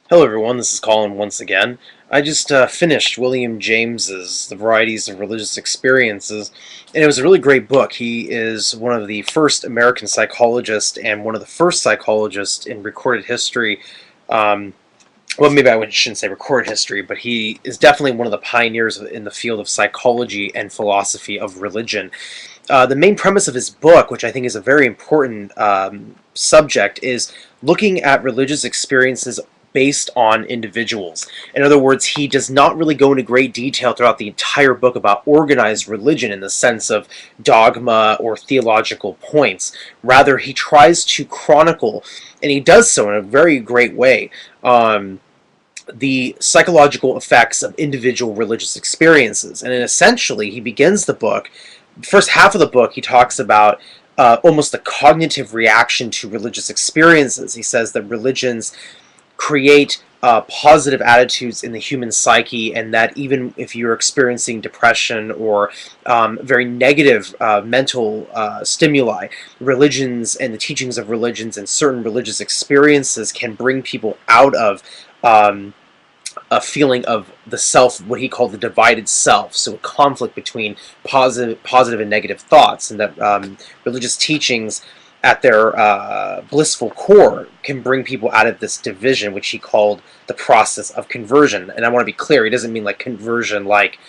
Hello everyone, this is Colin once again. I just finished William James's The Varieties of Religious Experiences, and it was a really great book. He is one of the first American psychologists and one of the first psychologists in recorded history. Um, well, maybe shouldn't say recorded history, but he is definitely one of the pioneers in the field of psychology and philosophy of religion. The main premise of his book, which I think is a very important subject, is looking at religious experiences based on individuals. In other words, he does not really go into great detail throughout the entire book about organized religion in the sense of dogma or theological points. Rather, he tries to chronicle, and he does so in a very great way, the psychological effects of individual religious experiences. And then essentially, he begins the book, first half of the book, he talks about almost the cognitive reaction to religious experiences. He says that religions create positive attitudes in the human psyche, and that even if you're experiencing depression or very negative mental stimuli, religions and the teachings of religions and certain religious experiences can bring people out of a feeling of the self, what he called the divided self, so a conflict between positive and negative thoughts, and that religious teachings at their blissful core can bring people out of this division, which he called the process of conversion. And I want to be clear, he doesn't mean like conversion like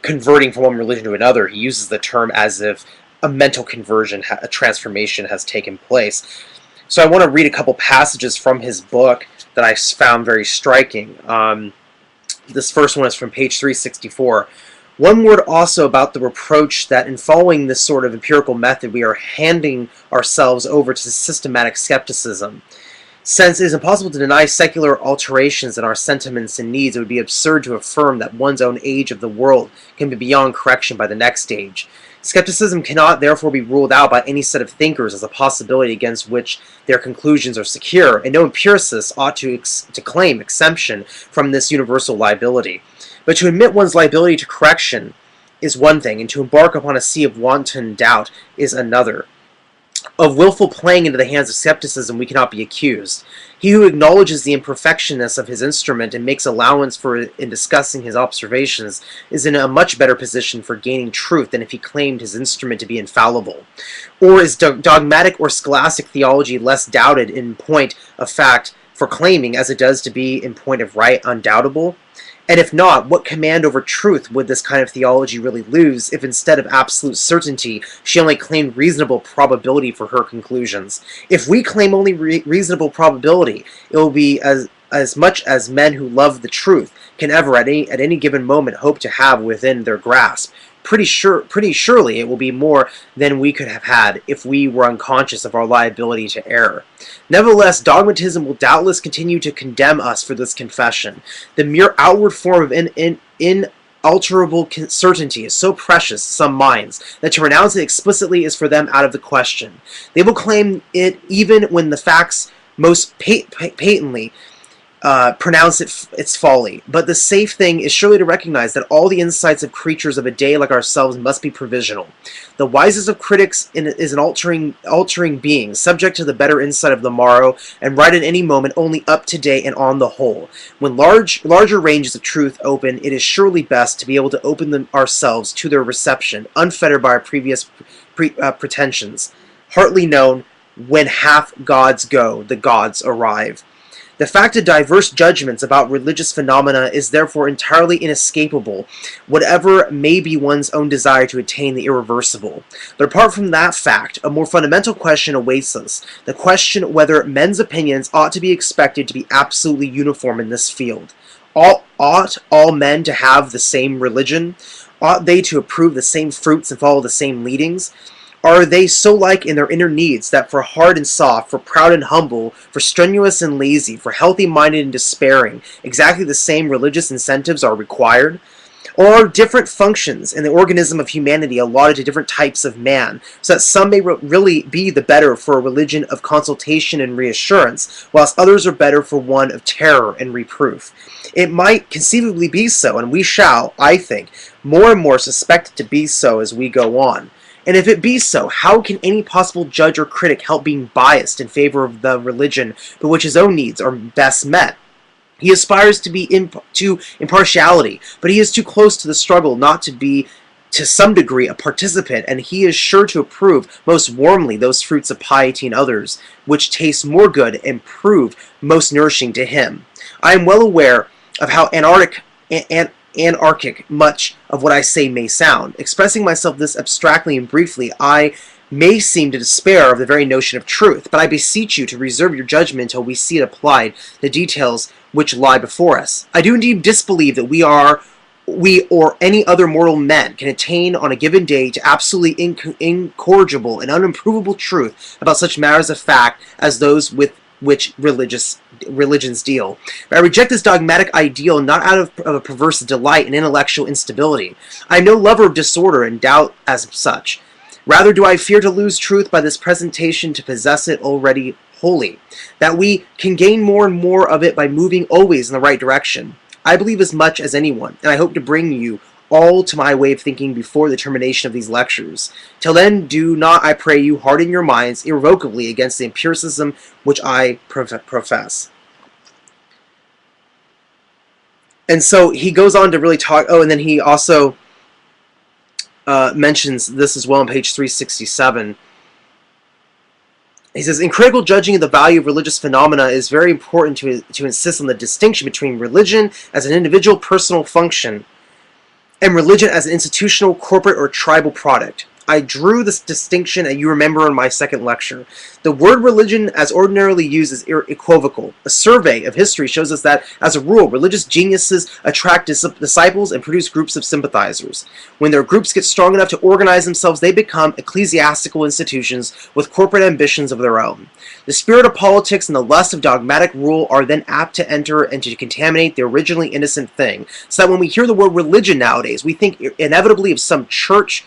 converting from one religion to another. He uses the term as if a mental conversion, a transformation has taken place. So I want to read a couple passages from his book that I found very striking. This first one is from page 364. One word also about the reproach that in following this sort of empirical method we are handing ourselves over to systematic skepticism. Since it is impossible to deny secular alterations in our sentiments and needs, it would be absurd to affirm that one's own age of the world can be beyond correction by the next age. Skepticism cannot therefore be ruled out by any set of thinkers as a possibility against which their conclusions are secure, and no empiricist ought to claim exemption from this universal liability. But to admit one's liability to correction is one thing, and to embark upon a sea of wanton doubt is another. Of willful playing into the hands of skepticism we cannot be accused. He who acknowledges the imperfectionness of his instrument and makes allowance for it in discussing his observations is in a much better position for gaining truth than if he claimed his instrument to be infallible. Or is dogmatic or scholastic theology less doubted in point of fact for claiming as it does to be in point of right undoubtable? And if not, what command over truth would this kind of theology really lose if instead of absolute certainty she only claimed reasonable probability for her conclusions? If we claim only reasonable probability, it will be as much as men who love the truth can ever at any given moment hope to have within their grasp. Pretty surely it will be more than we could have had if we were unconscious of our liability to error. Nevertheless, dogmatism will doubtless continue to condemn us for this confession. The mere outward form of inalterable certainty is so precious to some minds that to renounce it explicitly is for them out of the question. They will claim it even when the facts most patently pronounce its folly. But the safe thing is surely to recognize that all the insights of creatures of a day like ourselves must be provisional. The wisest of critics is an altering being, subject to the better insight of the morrow, and right at any moment only up to date and on the whole. When larger ranges of truth open, it is surely best to be able to open them ourselves to their reception, unfettered by our previous pretensions. Partly known, when half gods go, the gods arrive. The fact of diverse judgments about religious phenomena is therefore entirely inescapable, whatever may be one's own desire to attain the irreversible. But apart from that fact, a more fundamental question awaits us, the question whether men's opinions ought to be expected to be absolutely uniform in this field. Ought all men to have the same religion? Ought they to approve the same fruits and follow the same leadings? Are they so like in their inner needs that for hard and soft, for proud and humble, for strenuous and lazy, for healthy-minded and despairing, exactly the same religious incentives are required? Or are different functions in the organism of humanity allotted to different types of man, so that some may really be the better for a religion of consultation and reassurance, whilst others are better for one of terror and reproof? It might conceivably be so, and we shall, I think, more and more suspect it to be so as we go on. And if it be so, how can any possible judge or critic help being biased in favor of the religion by which his own needs are best met? He aspires to be to impartiality, but he is too close to the struggle not to be, to some degree, a participant, and he is sure to approve most warmly those fruits of piety in others, which taste more good and prove most nourishing to him. I am well aware of how anarchic much of what I say may sound. Expressing myself this abstractly and briefly, I may seem to despair of the very notion of truth, but I beseech you to reserve your judgment until we see it applied to the details which lie before us. I do indeed disbelieve that we or any other mortal men can attain on a given day to absolutely incorrigible and unimprovable truth about such matters of fact as those with which religions deal. But I reject this dogmatic ideal not out of a perverse delight in intellectual instability. I am no lover of disorder and doubt as such. Rather do I fear to lose truth by this presentation to possess it already wholly, that we can gain more and more of it by moving always in the right direction. I believe as much as anyone, and I hope to bring you all to my way of thinking before the termination of these lectures. Till then, do not, I pray you, harden your minds irrevocably against the empiricism which I profess. And so he goes on to really talk, and then he also mentions this as well on page 367. He says, in critical judging of the value of religious phenomena, it is very important to insist on the distinction between religion as an individual personal function and religion as an institutional, corporate, or tribal product. I drew this distinction, and you remember in my second lecture. The word religion, as ordinarily used, is equivocal. A survey of history shows us that, as a rule, religious geniuses attract disciples and produce groups of sympathizers. When their groups get strong enough to organize themselves, they become ecclesiastical institutions with corporate ambitions of their own. The spirit of politics and the lust of dogmatic rule are then apt to enter and to contaminate the originally innocent thing, so that when we hear the word religion nowadays, we think inevitably of some church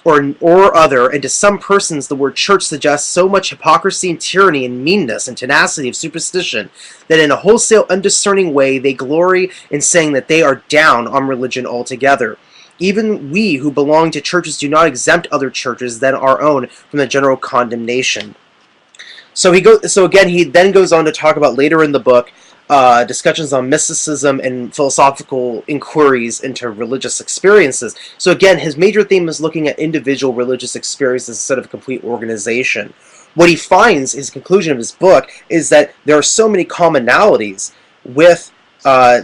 or other, and to some persons the word church suggests so much hypocrisy and tyranny and meanness and tenacity of superstition that in a wholesale undiscerning way they glory in saying that they are down on religion altogether. Even we who belong to churches do not exempt other churches than our own from the general condemnation. So again, he then goes on to talk about later in the book discussions on mysticism and philosophical inquiries into religious experiences. So again, his major theme is looking at individual religious experiences instead of a complete organization. What he finds, his conclusion of his book, is that there are so many commonalities with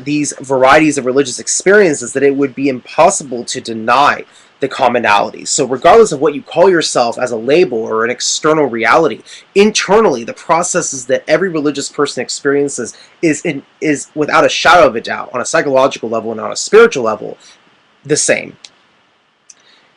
these varieties of religious experiences that it would be impossible to deny the commonalities. So regardless of what you call yourself as a label or an external reality, internally the processes that every religious person experiences is without a shadow of a doubt, on a psychological level and on a spiritual level, the same.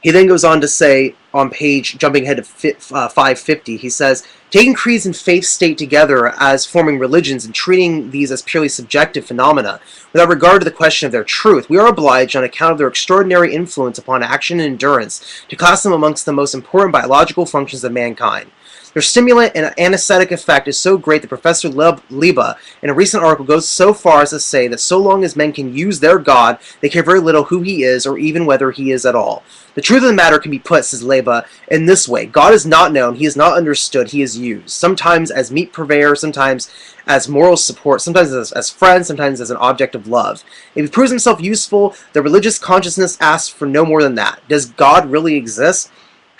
He then goes on to say, on page, jumping ahead to 550, he says, taking creeds and faith state together as forming religions and treating these as purely subjective phenomena, without regard to the question of their truth, we are obliged, on account of their extraordinary influence upon action and endurance, to class them amongst the most important biological functions of mankind. Their stimulant and anesthetic effect is so great that Professor Liba, in a recent article, goes so far as to say that so long as men can use their God, they care very little who he is or even whether he is at all. The truth of the matter can be put, says Liba, in this way. God is not known, he is not understood, he is used. Sometimes as meat purveyor, sometimes as moral support, sometimes as friend, sometimes as an object of love. If he proves himself useful, the religious consciousness asks for no more than that. Does God really exist?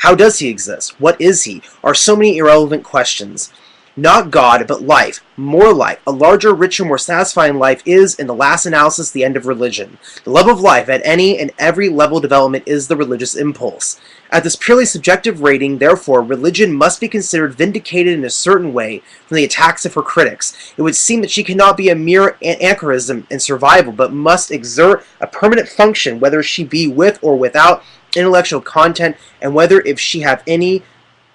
How does he exist? What is he? Are so many irrelevant questions. Not God, but life, more life, a larger, richer, more satisfying life is, in the last analysis, the end of religion. The love of life at any and every level of development is the religious impulse. At this purely subjective rating, therefore, religion must be considered vindicated in a certain way from the attacks of her critics. It would seem that she cannot be a mere anachronism in survival, but must exert a permanent function, whether she be with or without intellectual content, and whether if she have any,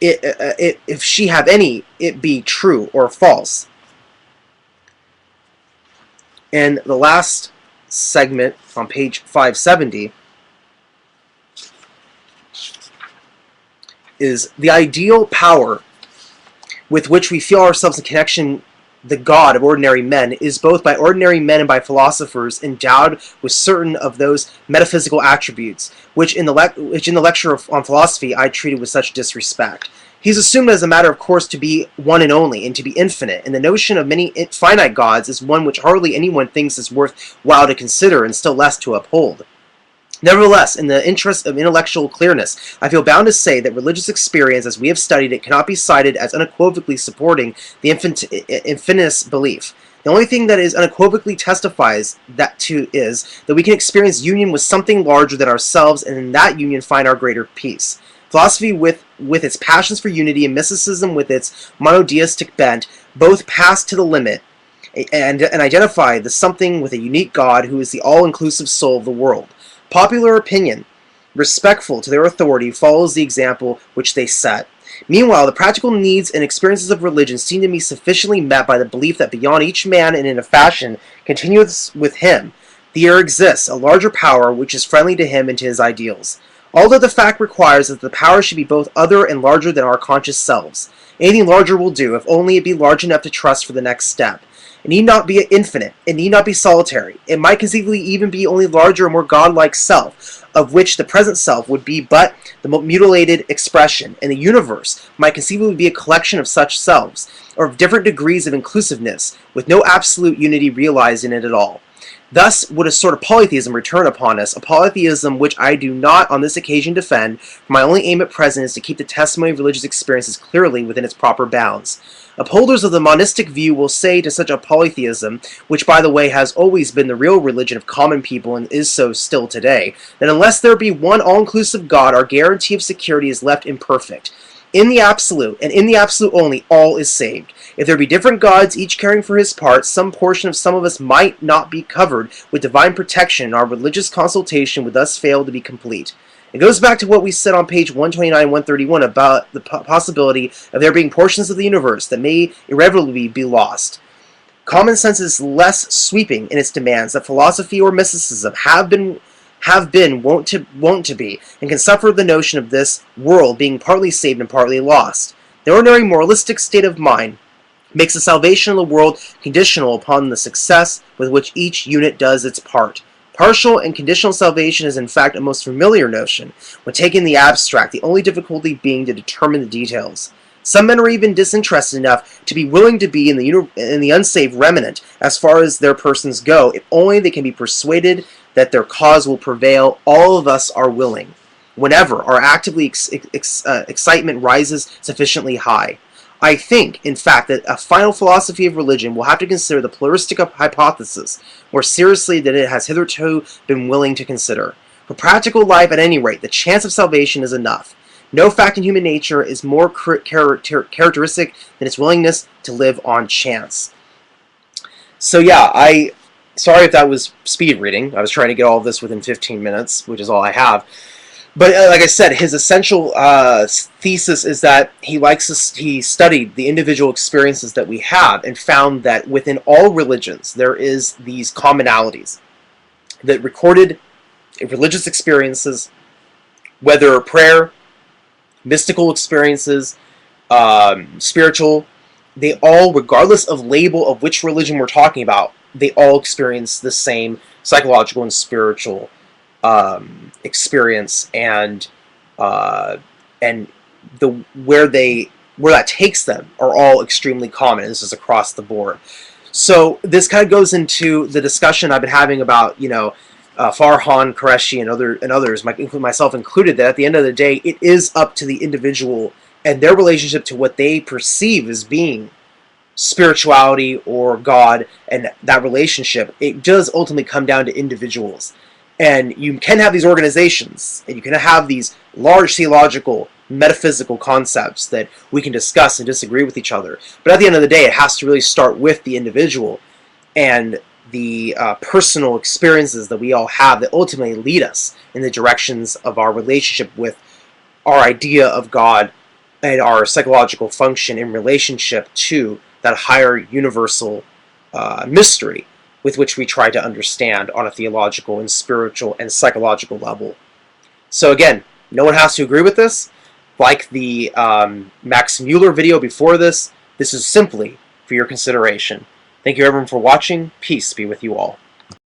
it be true or false. And the last segment on page 570 is the ideal power with which we feel ourselves in connection the God of ordinary men, is both by ordinary men and by philosophers endowed with certain of those metaphysical attributes, which in the lecture on philosophy I treated with such disrespect. He is assumed as a matter of course to be one and only, and to be infinite, and the notion of many finite gods is one which hardly anyone thinks is worth while to consider, and still less to uphold. Nevertheless, in the interest of intellectual clearness, I feel bound to say that religious experience, as we have studied it, cannot be cited as unequivocally supporting the infinitist belief. The only thing that is unequivocally testifies that to is that we can experience union with something larger than ourselves, and in that union find our greater peace. Philosophy with its passions for unity, and mysticism with its monotheistic bent, both pass to the limit and identify the something with a unique God who is the all-inclusive soul of the world. Popular opinion, respectful to their authority, follows the example which they set. Meanwhile, the practical needs and experiences of religion seem to me sufficiently met by the belief that beyond each man and in a fashion continuous with him, there exists a larger power which is friendly to him and to his ideals. Although the fact requires that the power should be both other and larger than our conscious selves. Anything larger will do, if only it be large enough to trust for the next step. It need not be infinite. It need not be solitary. It might conceivably even be only larger and more godlike self, of which the present self would be but the mutilated expression, and the universe might conceivably be a collection of such selves, or of different degrees of inclusiveness, with no absolute unity realized in it at all. Thus would a sort of polytheism return upon us, a polytheism which I do not on this occasion defend, for my only aim at present is to keep the testimony of religious experiences clearly within its proper bounds. Upholders of the monistic view will say to such a polytheism, which by the way has always been the real religion of common people and is so still today, that unless there be one all-inclusive God, our guarantee of security is left imperfect. In the absolute, and in the absolute only, all is saved. If there be different gods, each caring for his part, some portion of some of us might not be covered with divine protection, and our religious consultation would thus fail to be complete. It goes back to what we said on page 129 and 131 about the possibility of there being portions of the universe that may irrevocably be lost. Common sense is less sweeping in its demands that philosophy or mysticism have been, wont to be, and can suffer the notion of this world being partly saved and partly lost. The ordinary moralistic state of mind makes the salvation of the world conditional upon the success with which each unit does its part. Partial and conditional salvation is in fact a most familiar notion when taken in the abstract, the only difficulty being to determine the details. Some men are even disinterested enough to be willing to be in the unsaved remnant as far as their persons go, if only they can be persuaded that their cause will prevail. All of us are willing, whenever our actively excitement rises sufficiently high. I think, in fact, that a final philosophy of religion will have to consider the pluralistic hypothesis more seriously than it has hitherto been willing to consider. For practical life, at any rate, the chance of salvation is enough. No fact in human nature is more characteristic than its willingness to live on chance. So yeah, sorry if that was speed reading. I was trying to get all of this within 15 minutes, which is all I have. But like I said, his essential thesis is that he studied the individual experiences that we have and found that within all religions there is these commonalities that recorded religious experiences, whether prayer, mystical experiences, spiritual, they all, regardless of label of which religion we're talking about, they all experience the same psychological and spiritual experience, and where that takes them are all extremely common. This is across the board. So this kind of goes into the discussion I've been having about, Farhan Qureshi and others, myself included, that at the end of the day, it is up to the individual and their relationship to what they perceive as being spirituality or God, and that relationship, it does ultimately come down to individuals. And you can have these organizations, and you can have these large theological, metaphysical concepts that we can discuss and disagree with each other. But at the end of the day, it has to really start with the individual and the personal experiences that we all have that ultimately lead us in the directions of our relationship with our idea of God and our psychological function in relationship to that higher universal mystery with which we try to understand on a theological and spiritual and psychological level. So again, no one has to agree with this. Like the Max Mueller video before this, this is simply for your consideration. Thank you everyone for watching. Peace be with you all.